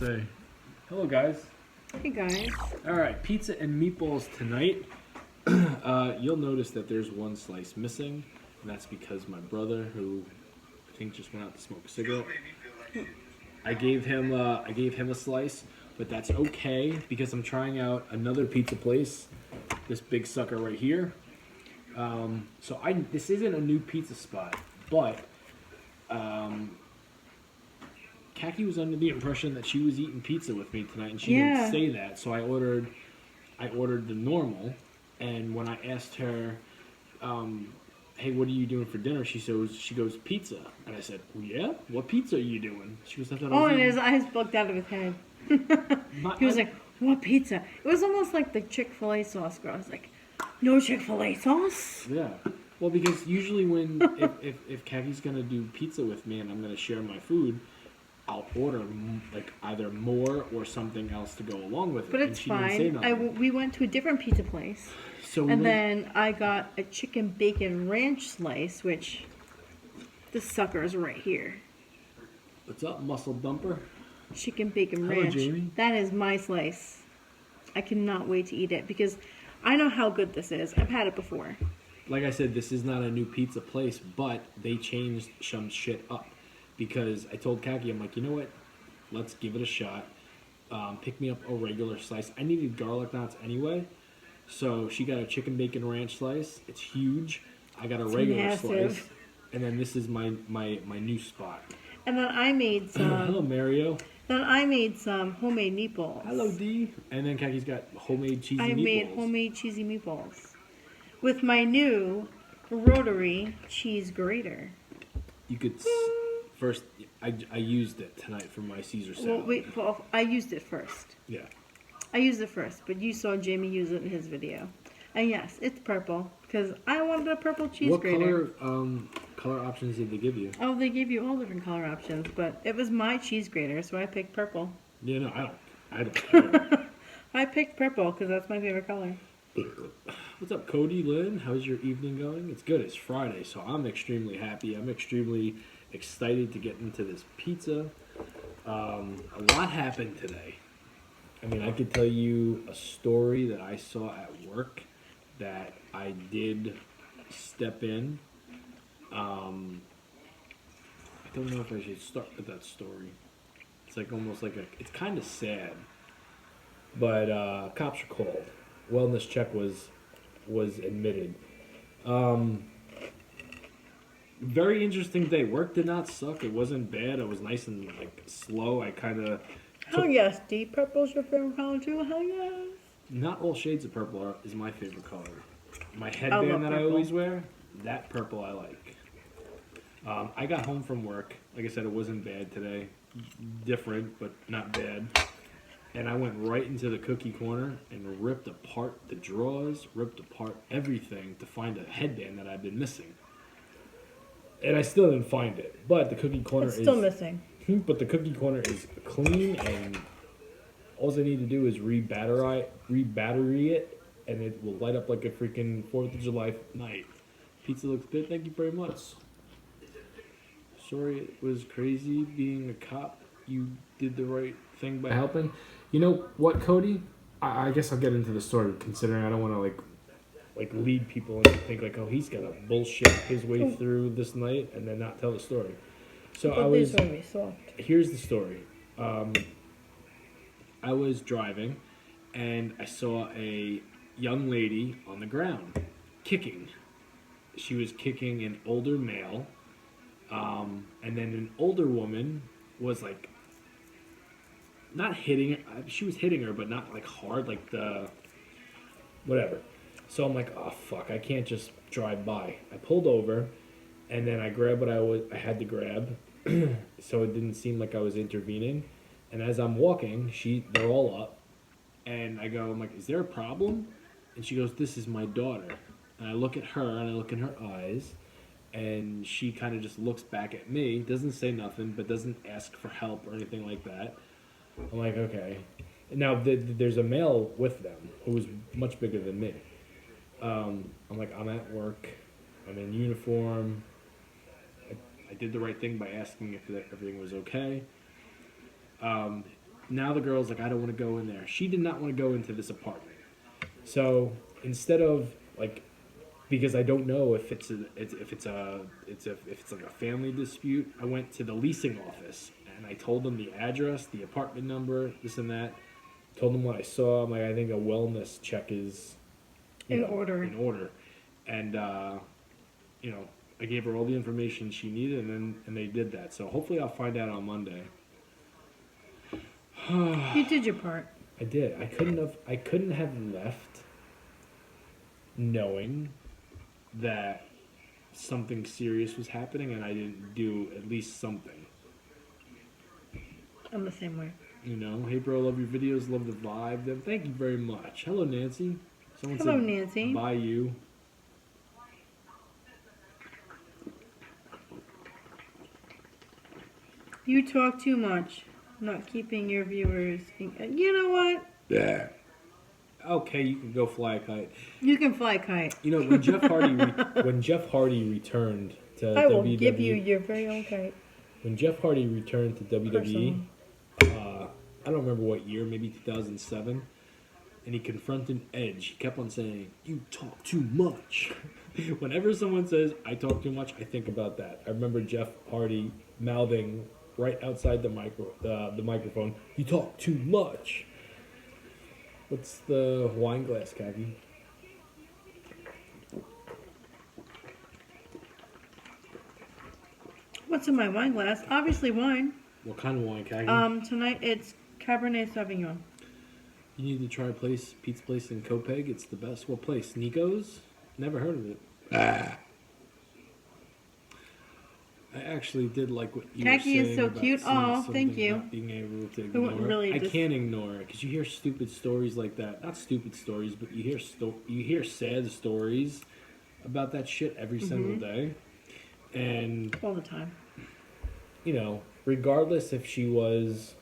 say. Hello, guys. Hey guys. All right, pizza and meatballs tonight. You'll notice that there's one slice missing, and that's because my brother, who I think just went out to smoke a cigarette, I gave him a slice, but that's okay because I'm trying out another pizza place. This big sucker right here. This isn't a new pizza spot, but Kaki was under the impression that she was eating pizza with me tonight, and she didn't say that. So I ordered the normal, and when I asked her, "Hey, what are you doing for dinner?" She goes pizza, and I said, well, "Yeah, what pizza are you doing?" She goes, "I thought I was and eating." his eyes bugged out of his head. He was like, "What pizza?" It was almost like the Chick-fil-A sauce girl. I was like, "No Chick-fil-A sauce?" Yeah. Well, because usually when if Kaki's gonna do pizza with me and I'm gonna share my food, I'll order like either more or something else to go along with it. But it's fine. We went to a different pizza place, then I got a chicken bacon ranch slice, which this sucker is right here. What's up, muscle dumper? Chicken bacon Hello, ranch. Jamie. That is my slice. I cannot wait to eat it because I know how good this is. I've had it before. Like I said, this is not a new pizza place, but they changed some shit up. Because I told Kaki, I'm like, you know what? Let's give it a shot. Pick me up a regular slice. I needed garlic knots anyway. So she got a chicken bacon ranch slice. It's huge. I got a regular slice. And then this is my new spot. And then I made some. Hello, Mario. Then I made some homemade meatballs. Hello, D. And then Kaki's got homemade cheesy meatballs. I made homemade cheesy meatballs with my new rotary cheese grater. You could first. I used it tonight for my Caesar salad. Well, I used it first. Yeah. I used it first, but you saw Jamie use it in his video. And yes, it's purple because I wanted a purple cheese grater. What color options did they give you? Oh, they gave you all different color options, but it was my cheese grater, so I picked purple. Yeah, no, I don't care. I picked purple because that's my favorite color. What's up, Cody, Lynn? How's your evening going? It's good. It's Friday, so I'm extremely happy. I'm extremely excited to get into this pizza. A lot happened today. I mean, I could tell you a story that I saw at work that I did step in. I don't know if I should start with that story. It's like almost like it's kind of sad. But cops are called. Wellness check was admitted. Very interesting day. Work did not suck. It wasn't bad. It was nice and like slow. I kind of. Hell yes, deep purple's your favorite color too. Hell yes. Not all shades of purple is my favorite color. My headband that I always wear, that purple I like. I got home from work. Like I said, it wasn't bad today. Different, but not bad. And I went right into the cookie corner and ripped apart the drawers, ripped apart everything to find a headband that I've been missing. And I still didn't find it. But the cookie corner is still missing. But the cookie corner is clean, and all I need to do is re-battery it, and it will light up like a freaking 4th of July night. Pizza looks good. Thank you very much. Sorry it was crazy being a cop. You did the right thing by helping. You know what, Cody? I guess I'll get into the story, considering I don't want to like lead people and think like, oh, he's gonna bullshit his way through this night and then not tell the story. So here's the story. I was driving, and I saw a young lady on the ground kicking. She was kicking an older male, and then an older woman was like not hitting her. She was hitting her, but not like hard, like the whatever. So I'm like, oh fuck, I can't just drive by. I pulled over, and then I grabbed what I had to grab, so it didn't seem like I was intervening. And as I'm walking, they're all up, and I'm like, is there a problem? And she goes, this is my daughter. And I look at her, and I look in her eyes, and she kind of just looks back at me, doesn't say nothing, but doesn't ask for help or anything like that. I'm like, okay. Now, there's a male with them who is much bigger than me. I'm like, I'm at work. I'm in uniform. I did the right thing by asking if everything was okay. now the girl's like, I don't want to go in there. She did not want to go into this apartment. So instead of like, because I don't know if it's like a family dispute, I went to the leasing office and I told them the address, the apartment number, this and that. Told them what I saw. I'm like, I think a wellness check is order. In order, and I gave her all the information she needed, and they did that. So hopefully, I'll find out on Monday. You did your part. I did. I couldn't have left knowing that something serious was happening, and I didn't do at least something. I'm the same way. Hey bro, love your videos, love the vibe. Then thank you very much. Hello, Nancy. Someone Hello, said, Nancy. Bye, you. You talk too much. Not keeping your viewers. You know what? Yeah. Okay, you can go fly a kite. You can fly a kite. When Jeff Hardy returned to WWE, I will give you your very own kite. When Jeff Hardy returned to WWE, I don't remember what year, maybe 2007, and he confronted Edge. He kept on saying, "You talk too much." Whenever someone says, "I talk too much," I think about that. I remember Jeff Hardy mouthing right outside the microphone, "You talk too much." What's the wine glass, Kagi? What's in my wine glass? Obviously wine. What kind of wine, Kagi? Tonight it's Cabernet Sauvignon. You need to try pizza place in Copeg. It's the best. What place? Nico's? Never heard of it. I actually did like what you were saying. Khaki is so about cute. Oh, thank you. Not being able to ignore really I can't ignore it because you hear stupid stories like that. Not stupid stories, but you hear sad stories about that shit every single day. And all the time. Regardless if she was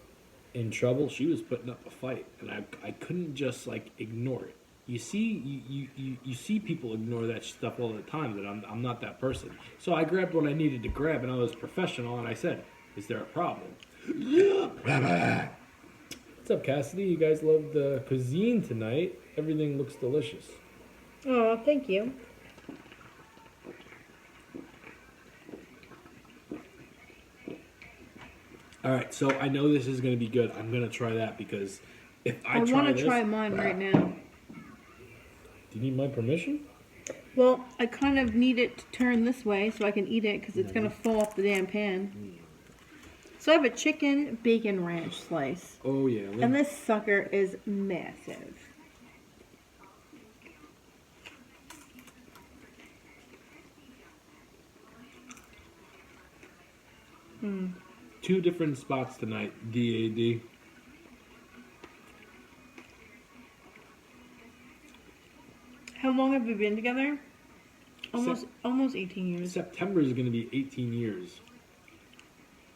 in trouble, she was putting up a fight, and I couldn't just like ignore it. You see people ignore that stuff all the time. That I'm not that person. So I grabbed what I needed to grab, and I was professional, and I said, "Is there a problem?" What's up, Cassidy? You guys love the cuisine tonight. Everything looks delicious. Oh, thank you. All right, so I know this is going to be good. I'm going to try that because if I want to try mine right now. Do you need my permission? Well, I kind of need it to turn this way so I can eat it because it's going to fall off the damn pan. So I have a chicken bacon ranch slice. Oh, yeah. And this sucker is massive. Two different spots tonight, DAD. How long have we been together? Almost 18 years. September is going to be 18 years.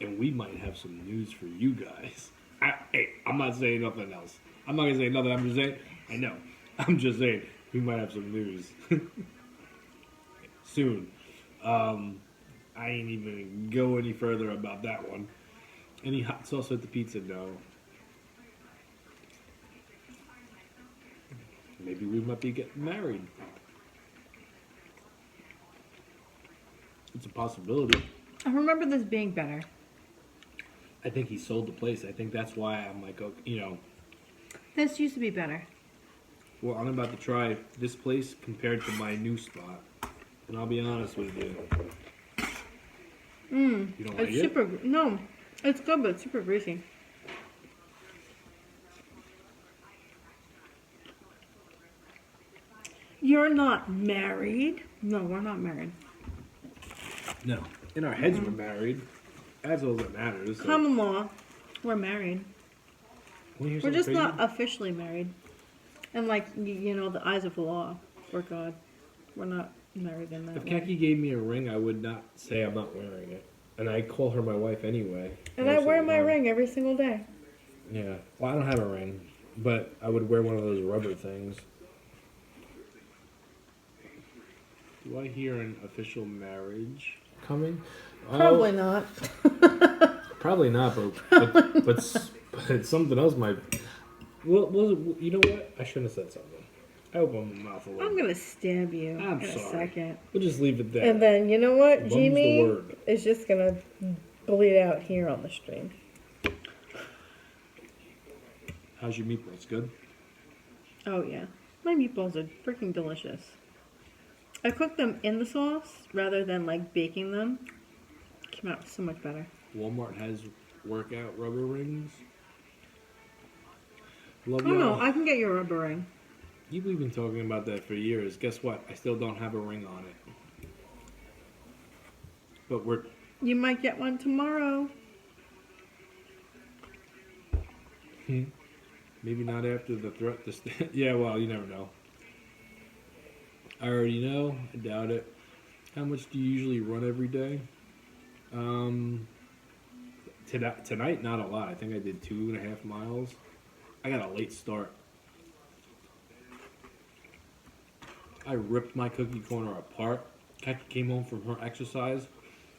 And we might have some news for you guys. I'm not saying nothing else. I'm not going to say nothing. I'm just saying, I know. I'm just saying, we might have some news. Soon. I ain't even go any further about that one. Any hot sauce with the pizza? No. Maybe we might be getting married. It's a possibility. I remember this being better. I think he sold the place. I think that's why I'm like, This used to be better. Well, I'm about to try this place compared to my new spot. And I'll be honest with you. You don't like it? No, it's good, but it's super greasy. You're not married? No, we're not married. No. In our heads, we're married. That's all that matters. So. Common law, we're married. We're just crazy? not officially married. And the eyes of the law, for God, we're not married in that If way. Kaki gave me a ring, I would not say I'm not wearing it. And I call her my wife anyway. And I wear my ring every single day. Yeah. Well, I don't have a ring, but I would wear one of those rubber things. Do I hear an official marriage coming? Probably not. Probably not, but But something else might. Well, you know what? I shouldn't have said something. I opened my mouth a little. I'm gonna stab you I'm in sorry. a second. We'll just leave it there. And then, you know what, Bum's Jamie the word. is just gonna bleed out here on the stream. How's your meatballs? Good? Oh yeah, my meatballs are freaking delicious. I cooked them in the sauce rather than like baking them. Came out so much better. Walmart has workout rubber rings. Love Oh y'all. no, I can get you a rubber ring. You've been talking about that for years. Guess what? I still don't have a ring on it. But we're... You might get one tomorrow. Maybe not after the threat to stand. Yeah, well, you never know. I already know. I doubt it. How much do you usually run every day? Tonight, not a lot. I think I did 2.5 miles. I got a late start. I ripped my cookie corner apart. Kaki came home from her exercise,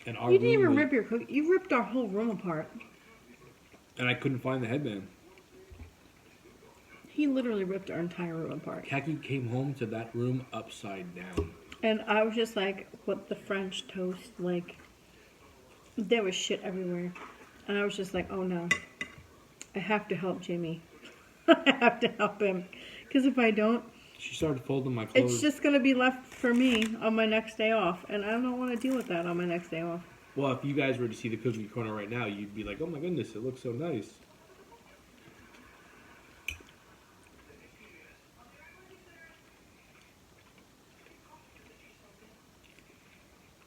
and our You didn't even room rip your cookie. You ripped our whole room apart. and I couldn't find the headband. He literally ripped our entire room apart. Kaki came home to that room upside down. And I was just like, what the French toast? Like, there was shit everywhere. And I was just like, oh no. I have to help Jimmy. I have to help him. Because if I don't, She started folding my clothes. it's just going to be left for me on my next day off. And I don't want to deal with that on my next day off. Well, if you guys were to see the cookie corner right now, you'd be like, oh my goodness, it looks so nice.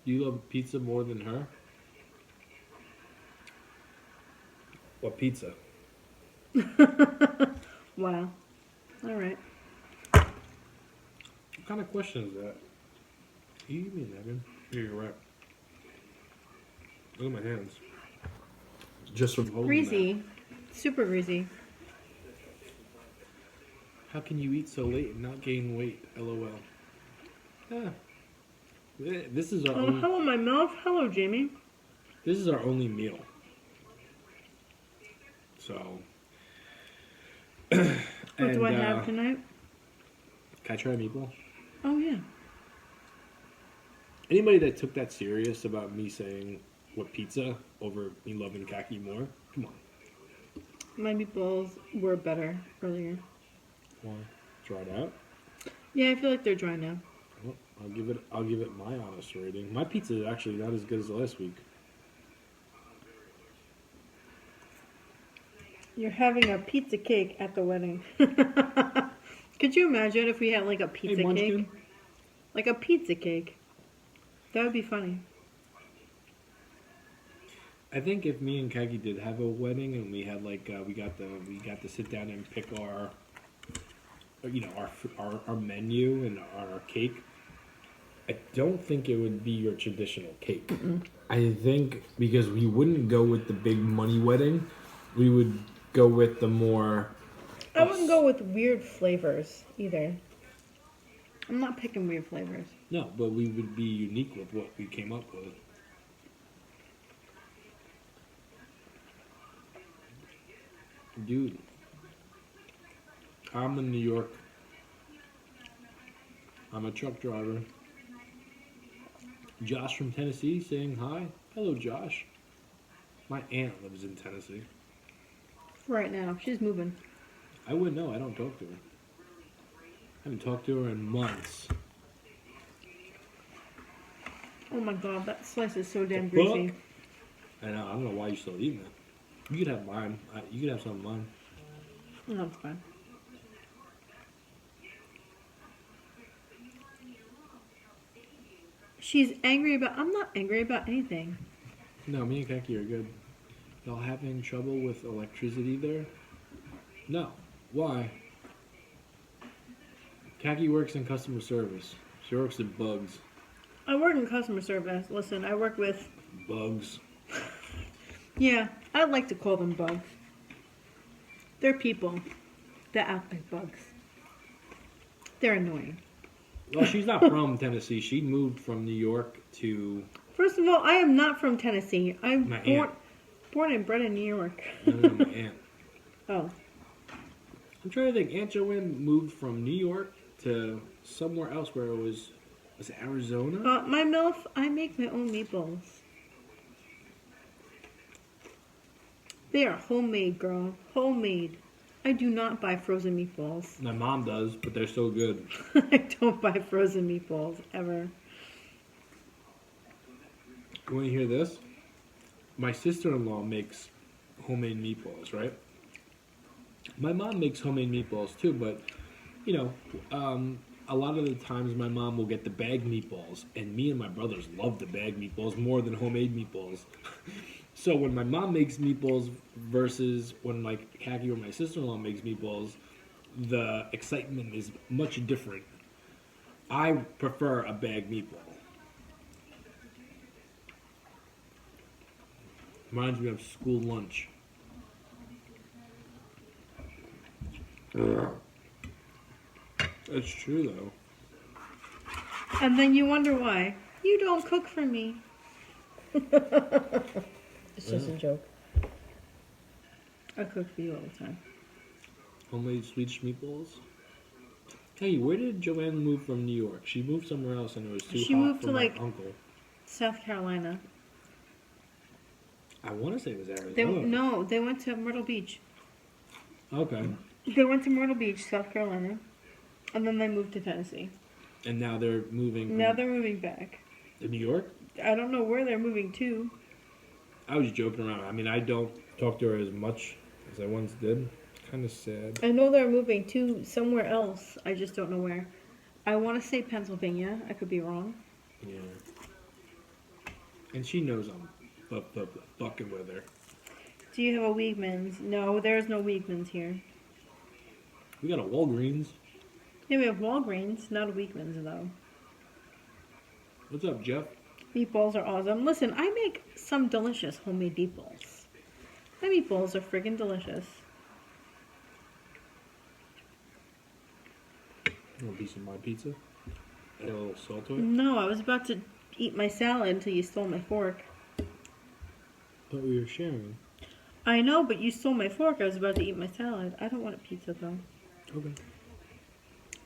Do you love pizza more than her? What pizza? Wow. All right. What kind of question is that? You give me a napkin. Here, you're right. Look at my hands. Just from holding Greasy. that. Super greasy. How can you eat so late and not gain weight? LOL. Yeah. This is our Oh, only, hello, my mouth. Hello, Jamie. this is our only meal. So. What do I have tonight? Can I try a meatball? Oh, yeah. Anybody that took that serious about me saying what pizza over me loving Kaki more? Come on. My meatballs were better earlier. Why? Tried out. Yeah, I feel like they're dry now. Well, I'll give it my honest rating. My pizza is actually not as good as last week. You're having a pizza cake at the wedding. Could you imagine if we had like a pizza cake? Like a pizza cake. That would be funny. I think if me and Kagi did have a wedding and we had like we got to sit down and pick our our menu and our cake, I don't think it would be your traditional cake. I think because we wouldn't go with the big money wedding, we would go with the more. I wouldn't go with weird flavors either. I'm not picking weird flavors. No, but we would be unique with what we came up with. Dude, I'm in New York. I'm a truck driver. Josh from Tennessee saying hi. Hello, Josh. My aunt lives in Tennessee. Right now. She's moving. I wouldn't know. I don't talk to her. I haven't talked to her in months. Oh my god, that slice is so damn greasy. I know. I don't know why you're still eating it. You could have mine. You could have some of mine. No, it's fine. She's angry about... I'm not angry about anything. No, me and Kaki are good. Y'all having trouble with electricity there? No. Why? Kaki works in customer service. She works at Bugs. I work in customer service. Listen, I work with... Bugs. Yeah, I like to call them bugs. They're people that act like bugs. They're annoying. Well, she's not from Tennessee. She moved from New York to... First of all, I am not from Tennessee. I'm My aunt. born and bred in New York. No, my aunt. Oh, I'm trying to think. Aunt Joanne moved from New York to somewhere else where it was it Arizona? my MILF, I make my own meatballs. They are homemade, girl. Homemade. I do not buy frozen meatballs. My mom does, but they're so good. I don't buy frozen meatballs ever. You want to hear this? My sister-in-law makes homemade meatballs, right? My mom makes homemade meatballs too, but you know, a lot of the times my mom will get the bag meatballs, and me and my brothers love the bag meatballs more than homemade meatballs. So when my mom makes meatballs versus when like Khaki or my sister-in-law makes meatballs, the excitement is much different. I prefer a bag meatball. Reminds me of school lunch. That's true though. And then you wonder why. You don't cook for me. It's just a joke. I cook for you all the time. Homemade Swedish meatballs. Hey, where did Joanne move from New York? She moved somewhere else and it was too She hot moved for to, my like- uncle. South Carolina. I want to say it was Arizona. No, they went to Myrtle Beach. Okay. They went to Myrtle Beach, South Carolina. And then they moved to Tennessee. And now they're moving Now they're moving back. to New York? I don't know where they're moving to. I was joking around. I mean, I don't talk to her as much as I once did. It's kind of sad. I know they're moving to somewhere else. I just don't know where. I want to say Pennsylvania. I could be wrong. Yeah. And she knows I'm fucking with her. Do you have a Wegmans? No, there's no Wegmans here. We got a Walgreens. Yeah, we have Walgreens, not a Wegmans though. What's up, Jeff? Meatballs are awesome. Listen, I make some delicious homemade meatballs. My meatballs are friggin' delicious. You want a piece of my pizza? Add a little salt to it? No, I was about to eat my salad until you stole my fork. Thought we were sharing. I know, but you stole my fork. I was about to eat my salad. I don't want a pizza though. Okay.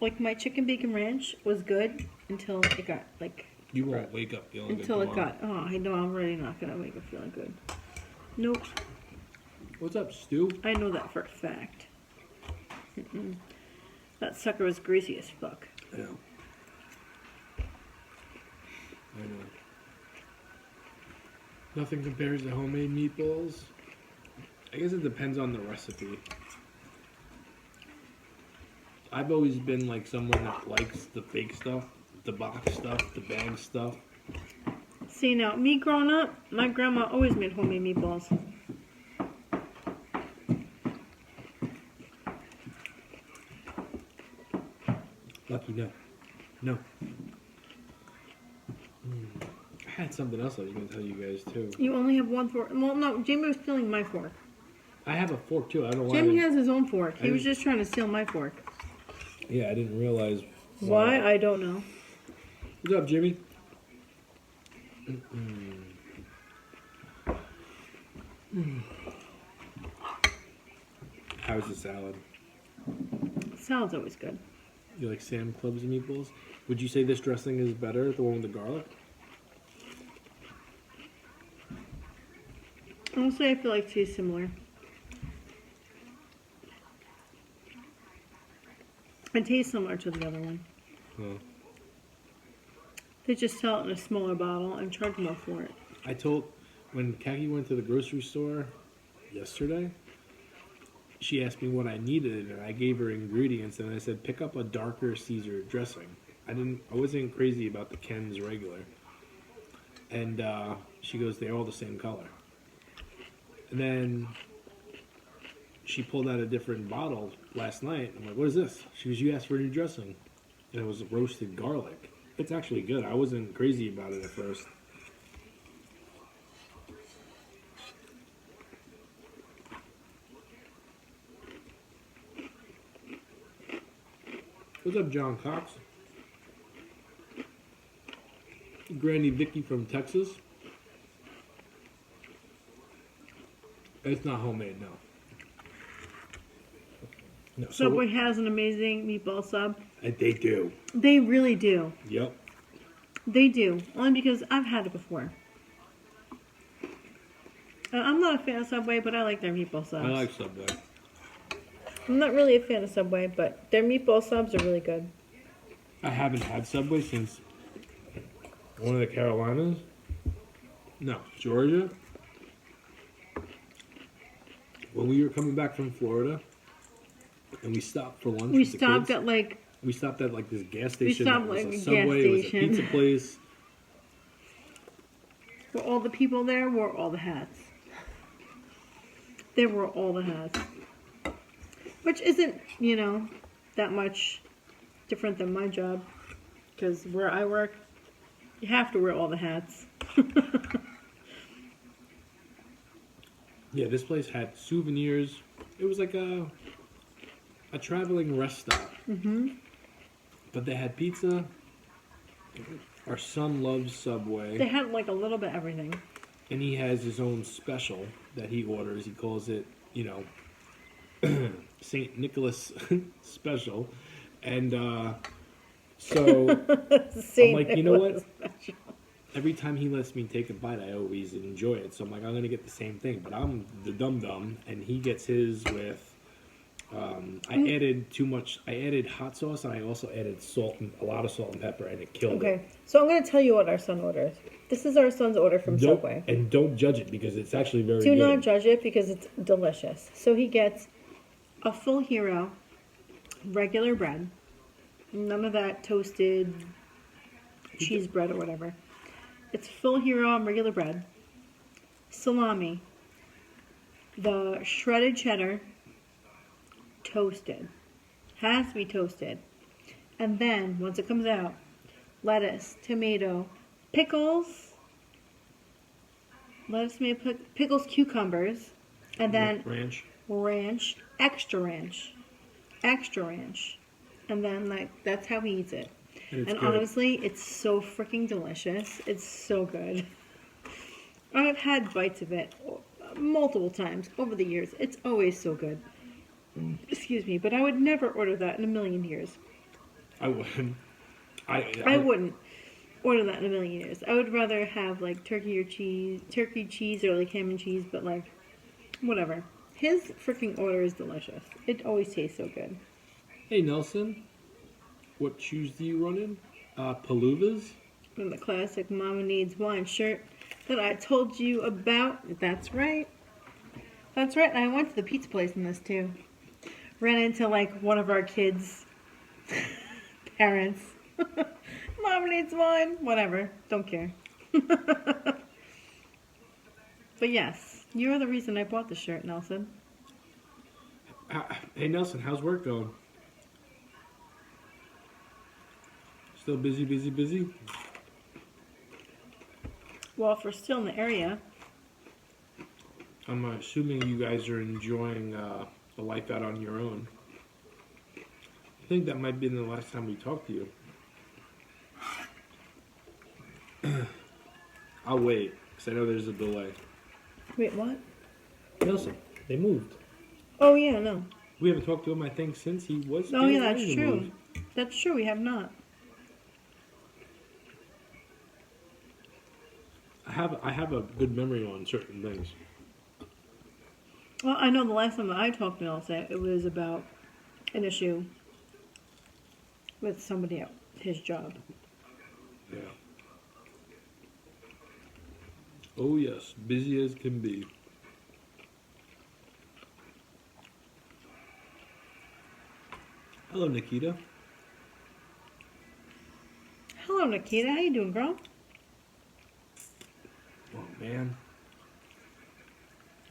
Like my chicken bacon ranch was good until it got like You won't wake up feeling until good it tomorrow. got. Oh, I know. I'm really not gonna wake up feeling good. Nope. What's up, Stu? I know that for a fact. Mm-mm. That sucker was greasy as fuck. Yeah. I know. Nothing compares to homemade meatballs. I guess it depends on the recipe. I've always been like someone that likes the fake stuff, the box stuff, the bag stuff. See now, me growing up, my grandma always made homemade meatballs. Lucky no. No. I had something else I was going to tell you guys too. You only have one fork. Well, no, Jamie was stealing my fork. I have a fork too. I don't know why. Jamie has his own fork. He I was didn't- just trying to steal my fork. Yeah, I didn't realize. Why? I don't know. What's up, Jimmy? How's the salad? Salad's always good. You like Sam Club's meatballs? Would you say this dressing is better, the one with the garlic? Honestly, I feel like it tastes similar. It tastes similar to the other one. No. They just sell it in a smaller bottle and charge more for it. I told, when Kaki went to the grocery store yesterday, she asked me what I needed, and I gave her ingredients, and I said, pick up a darker Caesar dressing. I wasn't crazy about the Ken's regular. And she goes, they're all the same color. And then she pulled out a different bottle last night. I'm like, what is this? She goes, you asked for a new dressing. And it was roasted garlic. It's actually good. I wasn't crazy about it at first. What's up, John Cox? Granny Vicky from Texas. It's not homemade, no. No, Subway has an amazing meatball sub. they do. They really do. Yep. They do. Only because I've had it before. I'm not a fan of Subway, but I like their meatball subs. I like Subway. I'm not really a fan of Subway, but their meatball subs are really good. I haven't had Subway since one of the Carolinas. No, Georgia. When we were coming back from Florida, and we stopped for lunch. We with the stopped kids. at like We stopped at like this gas We station. stopped, that was like, a a gas Subway. It was a station. pizza place. where all the people there wore all the hats. They wore all the hats. Which isn't, that much different than my job. Because where I work, you have to wear all the hats. Yeah, this place had souvenirs. It was like a traveling rest stop. Mm-hmm. But they had pizza. Our son loves They Subway. had like a little bit of everything. And he has his own special that he orders. He calls it, St. Nicholas special. And so I'm like, you know what? Every time he lets me take a bite, I always enjoy it. So I'm like, I'm going to get the same thing. But I'm the dum-dum, and he gets his with... I added too much. I added hot sauce, and I also added a lot of salt and pepper, and it killed it. Okay, so I'm going to tell you what our son orders. This is our son's order from Subway. And don't judge it, because it's actually very Do good. not judge it because it's delicious. So he gets A full hero, regular bread. None of that toasted cheese bread or whatever. It's full hero on regular bread. Salami. The shredded cheddar. Toasted. Has to be toasted. And then, once it comes out, lettuce, tomato, pickles. Lettuce, tomato, pickles, cucumbers. And then ranch. ranch, extra ranch. And then, that's how he eats it. And it's And good. honestly, it's so freaking delicious. It's so good. I've had bites of it multiple times over the years. It's always so good. Excuse me, but I would never order that in a million years. I wouldn't. I wouldn't order that in a million years. I would rather have turkey cheese or ham and cheese, but whatever. His freaking order is delicious. It always tastes so good. Hey, Nelson. What shoes do you run in? Paluvas? And the classic Mama Needs Wine shirt that I told you about. That's right. That's right. I went to the pizza place in this too. Ran into one of our kids' parents. Mama needs wine. Whatever. Don't care. But yes, you're the reason I bought the shirt, Nelson. Hey, Nelson, how's work going? Still busy? Well, if we're still in the area, I'm assuming you guys are enjoying a life out on your own. I think that might be the last time we talked to you. I'll wait, because I know there's a delay. wait, what? Nelson, they moved. Oh yeah, no. We haven't talked to him, I think, since he was. oh yeah, getting that's ready to true. move. That's true. We have not. I have a good memory on certain things. Well, I know the last time that I talked to Nelson, it was about an issue with somebody at his job. Yeah. Oh yes, busy as can be. Hello, Nikita. Hello, Nikita. How you doing, girl? Oh man,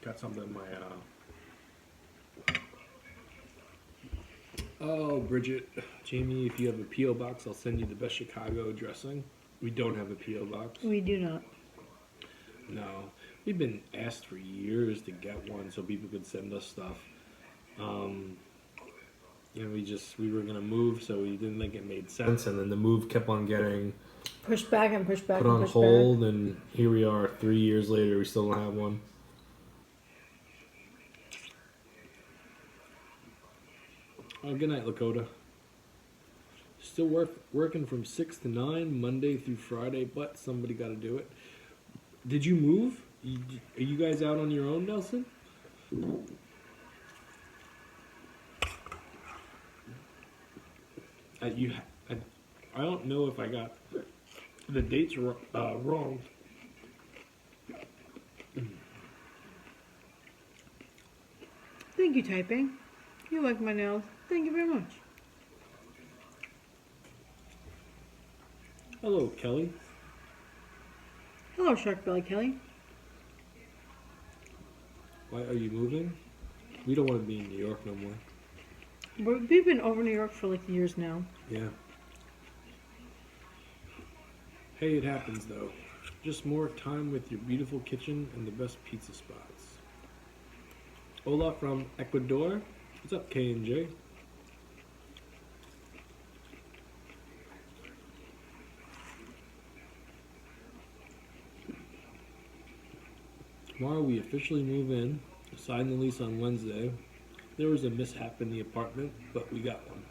got something in my. Oh, Bridget, Jamie, if you have a PO box, I'll send you the best Chicago dressing. We don't have a PO box. We do not. No, we've been asked for years to get one so people could send us stuff. We were gonna move, so we didn't think it made sense, and then the move kept on getting Push back and push back put and on push hold, and here we are 3 years later, we still don't have one. Oh, good night, Lakota. Still working from 6 to 9, Monday through Friday, but somebody got to do it. Did you move? Are you guys out on your own, Nelson? I don't know if I got the dates wrong. Thank you, typing. You like my nails. Thank you very much. Hello, Kelly. Hello, Shark Belly Kelly. Why are you moving? We don't want to be in New York no more. We've been over New York for like years now. Yeah. Hey, it happens though. Just more time with your beautiful kitchen and the best pizza spots. Hola from Ecuador. What's up, K&J? Tomorrow we officially move in. Sign the lease on Wednesday. There was a mishap in the apartment, but we got one.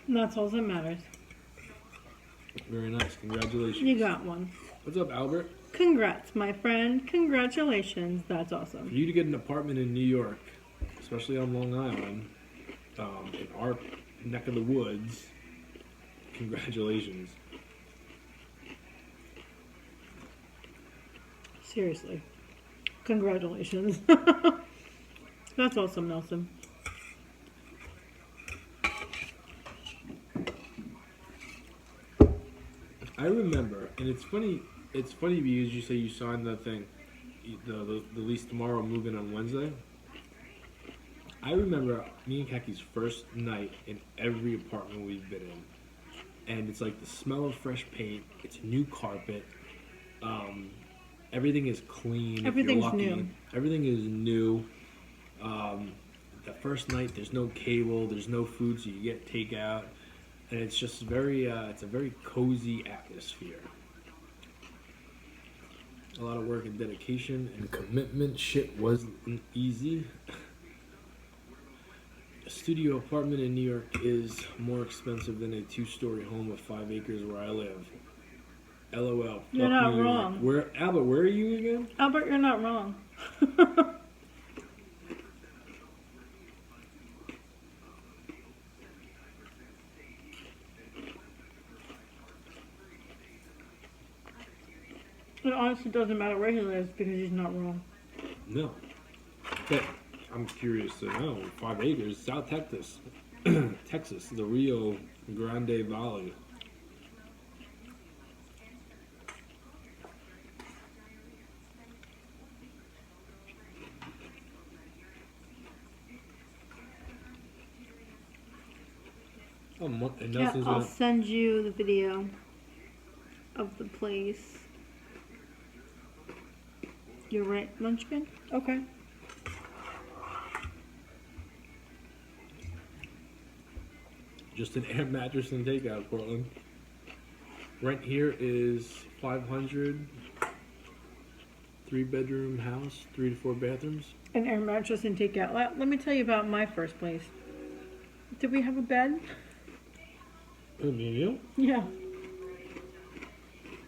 And that's all that matters. Very nice. Congratulations. You got one. What's up, Albert? Congrats, my friend. Congratulations. That's awesome. For you to get an apartment in New York, especially on Long Island, in our neck of the woods, congratulations. Seriously. Congratulations. That's awesome, Nelson. I remember, and it's funny because you say you signed the thing, the lease tomorrow, move in on Wednesday. I remember me and Kaki's first night in every apartment we've been in. And it's like the smell of fresh paint, it's new carpet, everything is clean. Everything's if you're lucky. new. Everything is new. The first night, there's no cable, there's no food, so you get takeout. And it's just it's a very cozy atmosphere. A lot of work and dedication and commitment. Shit wasn't easy. A studio apartment in New York is more expensive than a 2-story home of 5 acres where I live. LOL. You're Fuck not New York. wrong. Albert, where are you again? Albert, you're not wrong. It honestly doesn't matter where he lives because he's not wrong. No. But I'm curious to know. 5 acres, South Texas. Texas, the Rio Grande Valley. Oh, and Yeah, Nelson's I'll gonna, send you the video of the place. You're right, Munchkin? Okay. just an air mattress and takeout, Portland. Rent here is $500. 3-bedroom house, 3 to 4 bathrooms. An air mattress and takeout. Let me tell you about my first place. Did we have a bed? Oh, me and you? Yeah.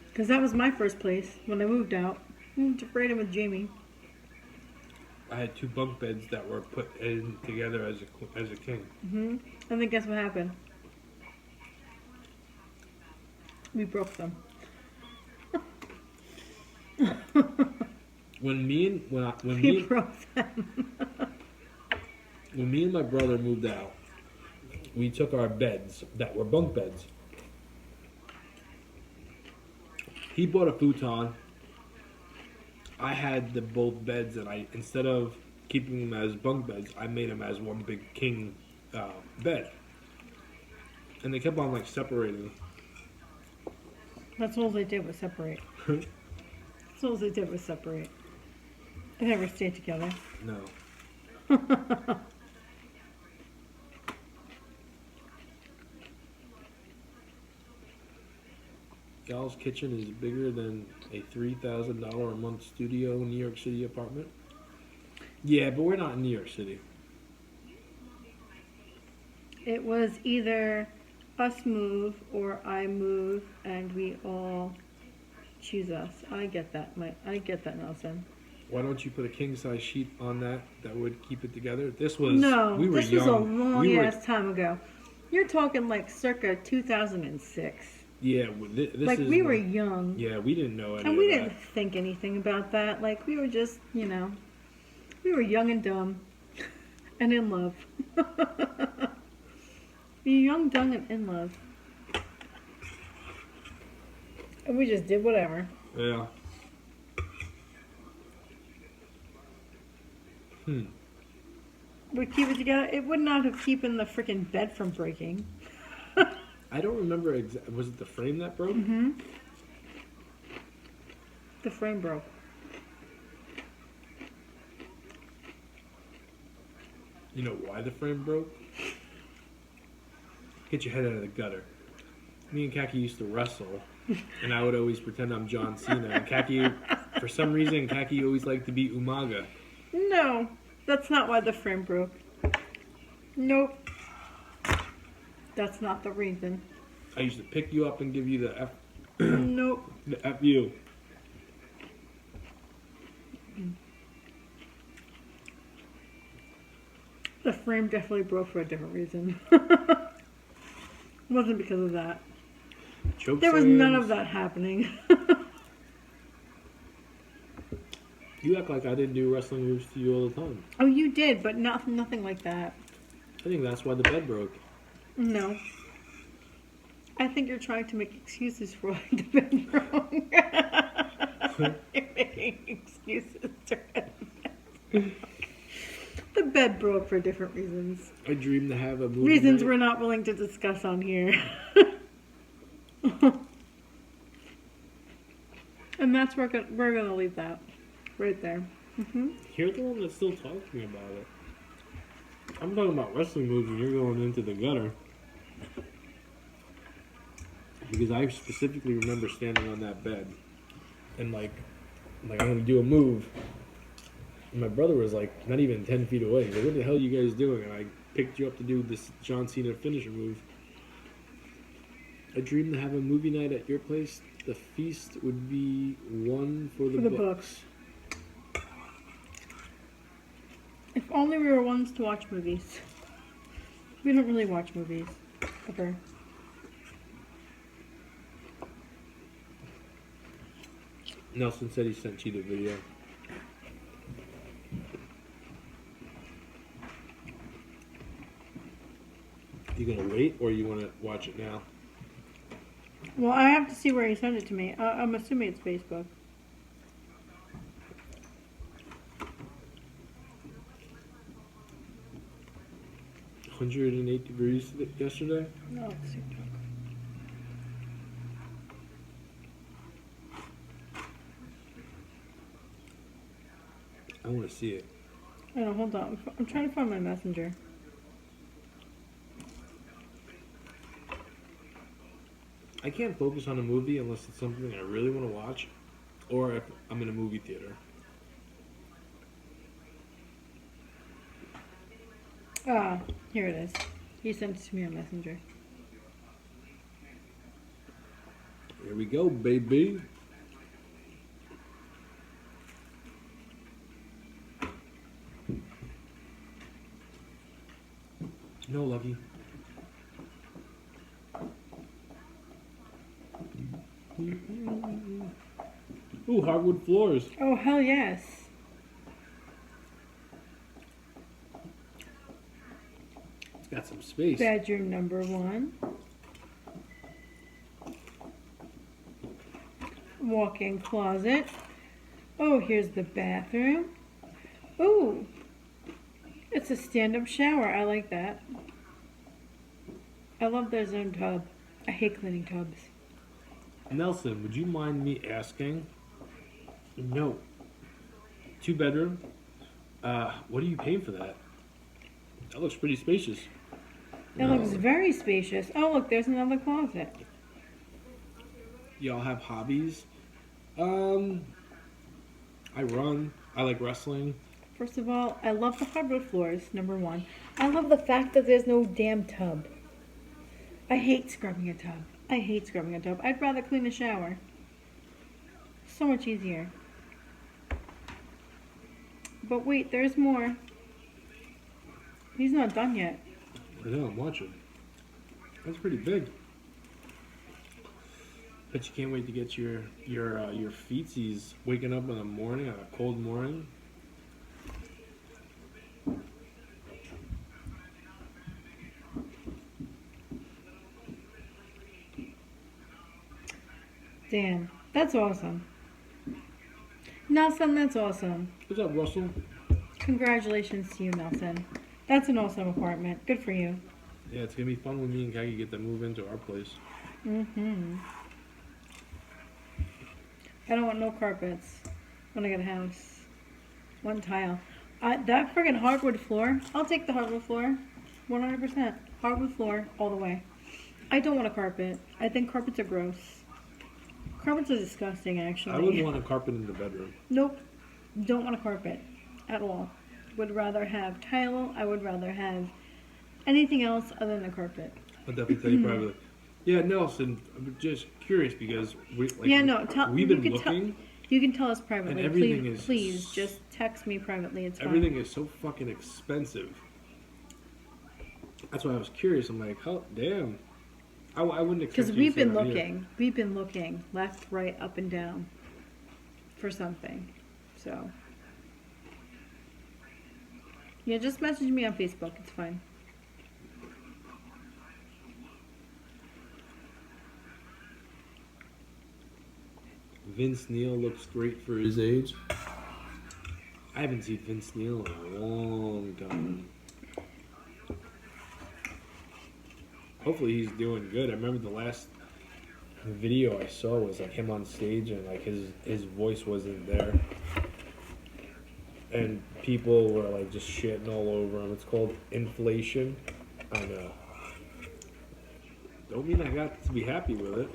Because that was my first place when I moved out. Moved to Braden with Jamie. I had 2 bunk beds that were put in together as a king. And then guess what happened? We broke them. When me broke them. when me and my brother moved out, we took our beds that were bunk beds. He bought a futon. I had both beds, and instead of keeping them as bunk beds, I made them as one big king bed. And they kept on separating. That's all they did was separate. That's all they did was separate. They never stayed together. No. Gal's kitchen is bigger than a $3,000 a month studio New York City apartment. Yeah, but we're not in New York City. It was either us move or I move, and we all choose us. I get that, I get that, Nelson. Why don't you put a king size sheet on that would keep it together? This was No, we were this young. was a long we were, ass time ago. You're talking like circa 2006. Yeah, this Like is we were when- young. Yeah, we didn't know any And we of didn't think anything about that. Like we were just, we were young and dumb and in love. We were young, dumb, and in love. And we just did whatever. that. Yeah. We'd keep it together. It would not have keeping the freaking bed from breaking. I don't remember. Was it the frame that broke? Mm-hmm. The frame broke. You know why the frame broke? Get your head out of the gutter. Me and Kaki used to wrestle, and I would always pretend I'm John Cena. And Kaki, for some reason, Kaki always liked to be Umaga. No, that's not why the frame broke. Nope. That's not the reason. I used to pick you up and give you the F, Nope. the FU. The frame definitely broke for a different reason. Wasn't because of that. Choke There was none slams. of that happening. You act like I didn't do wrestling moves to you all the time. Oh, you did, but nothing like that. I think that's why the bed broke. No. I think you're trying to make excuses for why the bed broke. You're making excuses to The bed broke for different reasons. I dreamed to have a movie Reasons night. we're not willing to discuss on here. And that's where we're gonna leave that. Right there. You're the one that's still talking about it. I'm talking about wrestling moves and you're going into the gutter. Because I specifically remember standing on that bed and like I'm gonna do a move. And my brother was like not even 10 feet away. He's like, what the hell are you guys doing? And I picked you up to do this John Cena finisher move. I dreamed to have a movie night at your place. The feast would be one for the books. If only we were ones to watch movies. We don't really watch movies. Ever. Nelson said he sent you the video. You gonna wait or you wanna watch it now? Well, I have to see where he sent it to me. I'm assuming it's Facebook. $108 yesterday. No, it's TikTok. I want to see it. Oh, no, hold on. I'm trying to find my messenger. I can't focus on a movie unless it's something I really want to watch, or if I'm in a movie theater. Ah, here it is. He sent it to me on Messenger. Here we go, baby. No, Lucky. Ooh, hardwood floors. Oh, hell yes. It's got some space. Bedroom number 1. Walk-in closet. Oh, here's the bathroom. Ooh. It's a stand-up shower. I like that. I love their own tub. I hate cleaning tubs. Nelson, would you mind me asking? No. 2-bedroom. What are you paying for that? That looks pretty spacious. It looks very spacious. Oh, look, there's another closet. Y'all have hobbies? I run. I like wrestling. First of all, I love the hardwood floors, number one. I love the fact that there's no damn tub. I hate scrubbing a tub. I hate scrubbing a tub. I'd rather clean a shower. So much easier. But wait, there's more. He's not done yet. I know, I'm watching. That's pretty big. Bet you can't wait to get your feetsies waking up in the morning on a cold morning. Damn, that's awesome. Nelson, that's awesome. What's up, Russell? Congratulations to you, Nelson. That's an awesome apartment. Good for you. Yeah, it's gonna be fun when me and Kagi get to move into our place. Mm-hmm. I don't want no carpets when I get a house. One tile. That friggin' hardwood floor, I'll take the hardwood floor. 100%. Hardwood floor all the way. I don't want a carpet. I think carpets are gross. Carpets are disgusting, actually. I wouldn't want a carpet in the bedroom. Nope. Don't want a carpet at all. Would rather have tile. I would rather have anything else other than a carpet. I'll definitely tell you privately. Yeah, Nelson, I'm just curious because we've been looking. You can tell us privately. And everything please just text me privately. It's fine. Everything is so fucking expensive. That's why I was curious. I'm like, oh, damn. I wouldn't expect. Because we've been looking. We've been looking left, right, up, and down for something. So yeah, just message me on Facebook. It's fine. Vince Neil looks great for his age. I haven't seen Vince Neil in a long time. Hopefully he's doing good. I remember the last video I saw was like him on stage and like his voice wasn't there. And people were like just shitting all over him. It's called inflation. I know. Don't mean I got to be happy with it.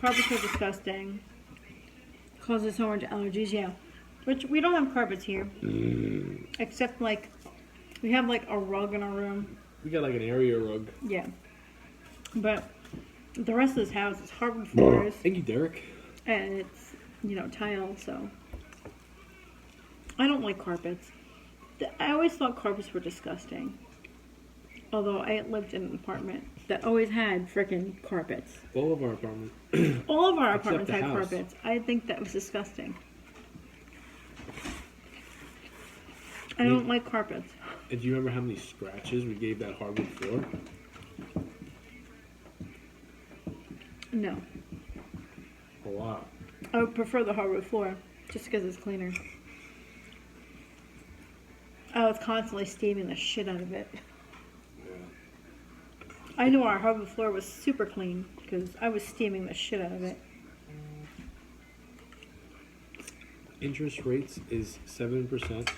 Carpets are disgusting. Causes so much allergies, yeah. Which we don't have carpets here. Except like we have like a rug in our room. We got like an area rug. Yeah. But the rest of this house is hardwood floors. Thank you, Derek. And it's, tile, so. I don't like carpets. I always thought carpets were disgusting. Although I lived in an apartment that always had frickin' carpets. All of our apartments. All of our apartments had house. carpets. I think that was disgusting. I don't like carpets. And do you remember how many scratches we gave that hardwood floor? No. A lot. I would prefer the hardwood floor, just because it's cleaner. I was constantly steaming the shit out of it. Yeah. I knew our hardwood floor was super clean, because I was steaming the shit out of it. Interest rates is 7%.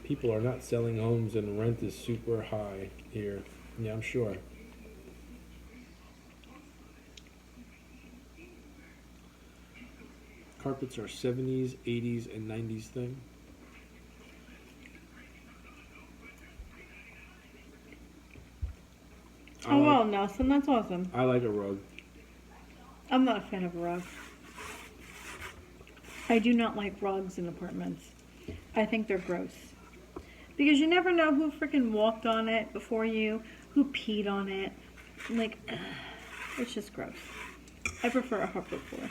People are not selling homes and rent is super high here. Yeah, I'm sure. Carpets are 70s, 80s, and 90s thing. Oh, wow, Nelson, that's awesome. I like a rug. I'm not a fan of a rug. I do not like rugs in apartments. I think they're gross. Because you never know who freaking walked on it before you, who peed on it. Like, it's just gross. I prefer a hardwood floor.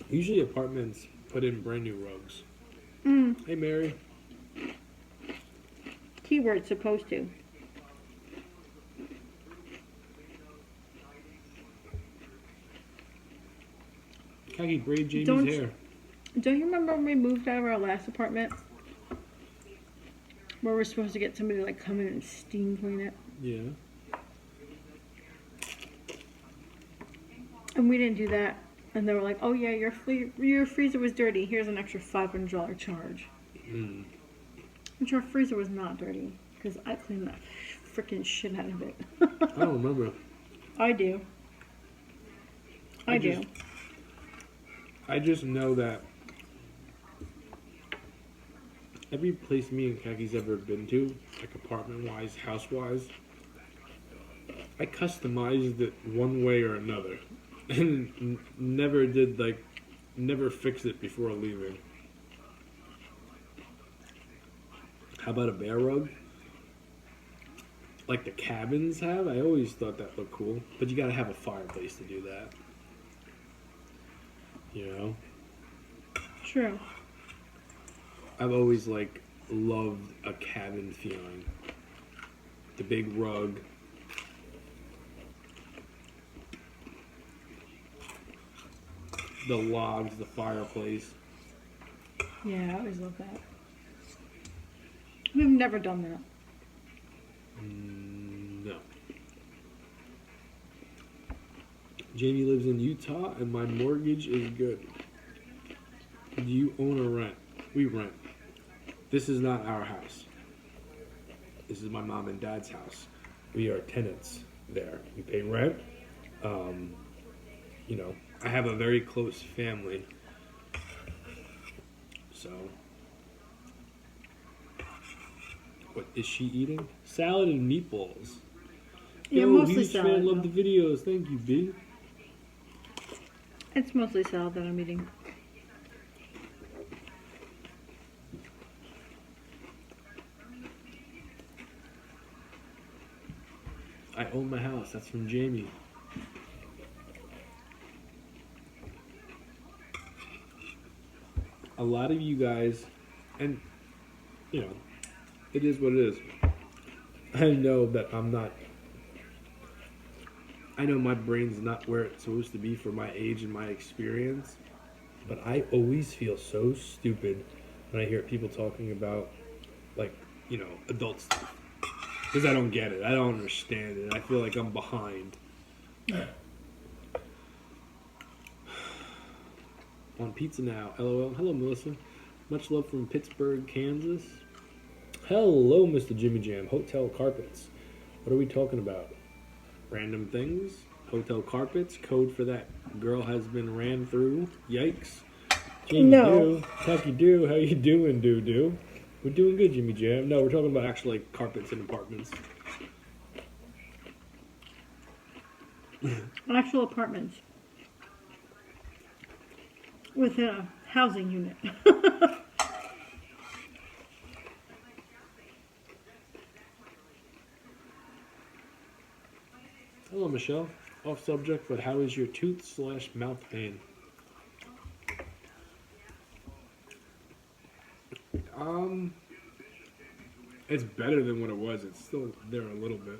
Usually apartments put in brand new rugs. Hey, Mary. Keyword supposed to. Kagi, braid Jamie's hair. Don't you remember when we moved out of our last apartment? Where we're supposed to get somebody to like come in and steam clean it? Yeah. And we didn't do that. And they were like, oh yeah, your freezer was dirty. Here's an extra $500 charge. Which our freezer was not dirty. Because I cleaned that freaking shit out of it. I don't remember. I do. I do. I just know that every place me and Kaki's ever been to, like apartment-wise, house-wise, I customized it one way or another, and never fixed it before leaving. How about a bear rug? Like the cabins have? I always thought that looked cool, but you gotta have a fireplace to do that. You know? True. I've always like loved a cabin feeling. The big rug. The logs, the fireplace. Yeah, I always love that. We've never done that. No. Jamie lives in Utah and my mortgage is good. Do you own or rent? We rent. This is not our house. This is my mom and dad's house. We are tenants there. We pay rent. You know, I have a very close family. So, what is she eating? Salad and meatballs. Yeah, Yo, mostly huge salad. fan, love though. the videos. Thank you, B. It's mostly salad that I'm eating. I own my house. That's from Jamie. A lot of you guys, and you know, it is what it is. I know that I'm not. I know my brain's not where it's supposed to be for my age and my experience, but I always feel so stupid when I hear people talking about, like, you know, adult stuff. Because I don't get it. I don't understand it. I feel like I'm behind. On pizza now. LOL. Hello, Melissa. Much love from Pittsburgh, Kansas. Hello, Mr. Jimmy Jam. Hotel carpets. What are we talking about? Random things? Hotel carpets? Code for that girl has been ran through? Yikes. Jamie No. Doo. Taki Doo. How you doing, Doo Doo? We're doing good, Jimmy Jam. No, we're talking about actual like carpets in apartments. Actual apartments. With a housing unit. Hello, Michelle. Off subject, but how is your tooth/mouth pain? It's better than what it was. It's still there a little bit.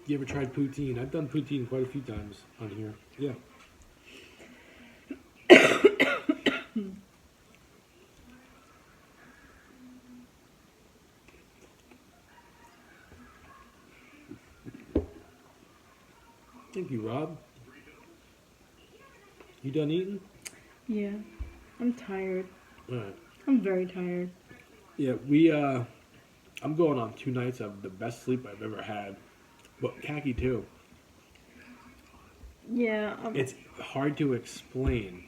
You ever tried poutine? I've done poutine quite a few times on here. Yeah. Thank you, Rob. You done eating? Yeah. I'm tired. All right. I'm very tired. Yeah, I'm going on 2 nights of the best sleep I've ever had. But khaki too. Yeah. It's hard to explain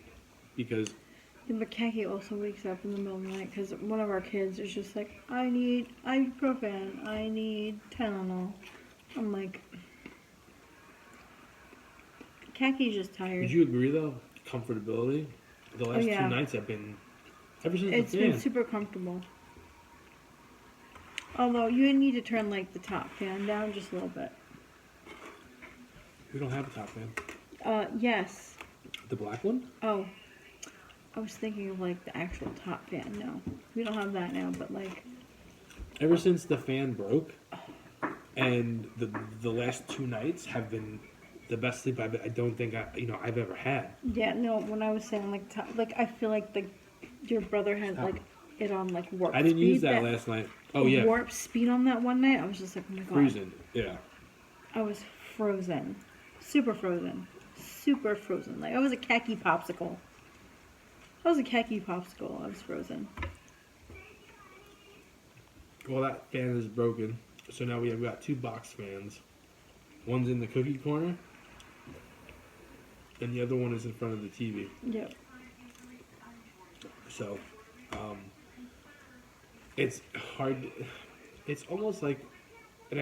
because But Khaki also wakes up in the middle of the night because one of our kids is just like, I need ibuprofen. I need Tylenol. I'm like, Khaki's just tired. would you agree though? Comfortability. The last yeah. 2 nights have been ever since It's the fan. been super comfortable. Although you need to turn like the top fan down just a little bit. We don't have a top fan. Yes. The black one? Oh, I was thinking of like the actual top fan. No, we don't have that now. But like, Ever since the fan broke, and the last 2 nights have been the best sleep I don't think I've ever had. yeah, no. When I was saying like top, like I feel like your brother had like it on like warp speed. I didn't use that last night. Oh yeah, warp speed on that one night. I was just like, oh my god, freezing. Yeah. I was frozen, super frozen, super frozen. Like I was a khaki popsicle. I was a khaki popsicle. I was frozen. Well, that fan is broken, so now we have got 2 box fans. One's in the cookie corner, and the other one is in front of the TV. Yep. So, it's hard. It's almost like, and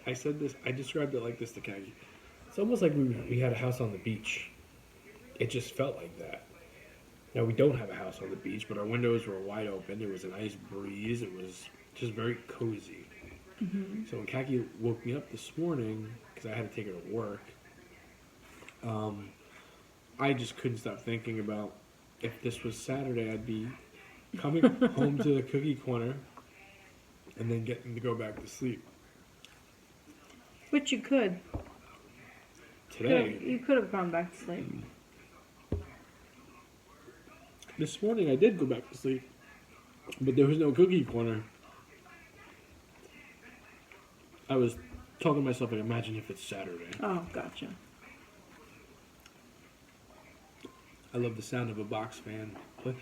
I said this, I described it like this to Kagi. It's almost like we had a house on the beach. It just felt like that. Now, we don't have a house on the beach, but our windows were wide open. There was a nice breeze. It was just very cozy. So when Kaki woke me up this morning, because I had to take her to work, I just couldn't stop thinking about if this was Saturday, I'd be coming home to the cookie corner and then getting to go back to sleep. Which you could. Today, You could have gone back to sleep. this morning I did go back to sleep, but there was no cookie corner. I was talking to myself, like, imagine if it's Saturday. Oh, gotcha. I love the sound of a box fan. But,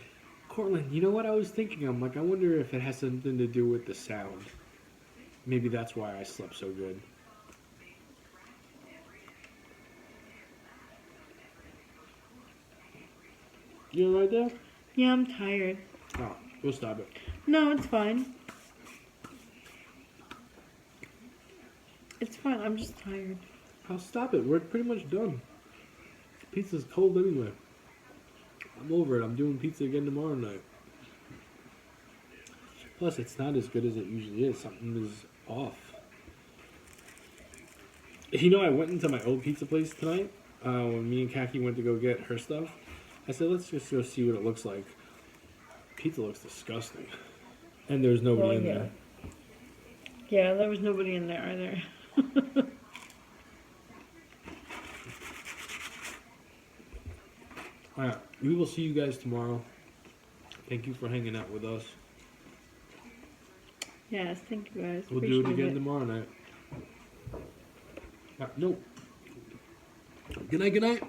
Cortland, you know what I was thinking? I'm like, I wonder if it has something to do with the sound. Maybe that's why I slept so good. You right there? Yeah, I'm tired. Oh, we'll stop it. No, it's fine. It's fine. I'm just tired. I'll stop it. We're pretty much done. Pizza's cold anyway. I'm over it. I'm doing pizza again tomorrow night. Plus, it's not as good as it usually is. Something is off. You know, I went into my old pizza place tonight when me and Kaki went to go get her stuff. I said, let's just go see what it looks like. Pizza looks disgusting. And there's nobody in there. Yeah, there was nobody in there either. Alright, we will see you guys tomorrow. Thank you for hanging out with us. Yes, thank you guys. We'll do it Appreciate again tomorrow night. No. Good night, good night.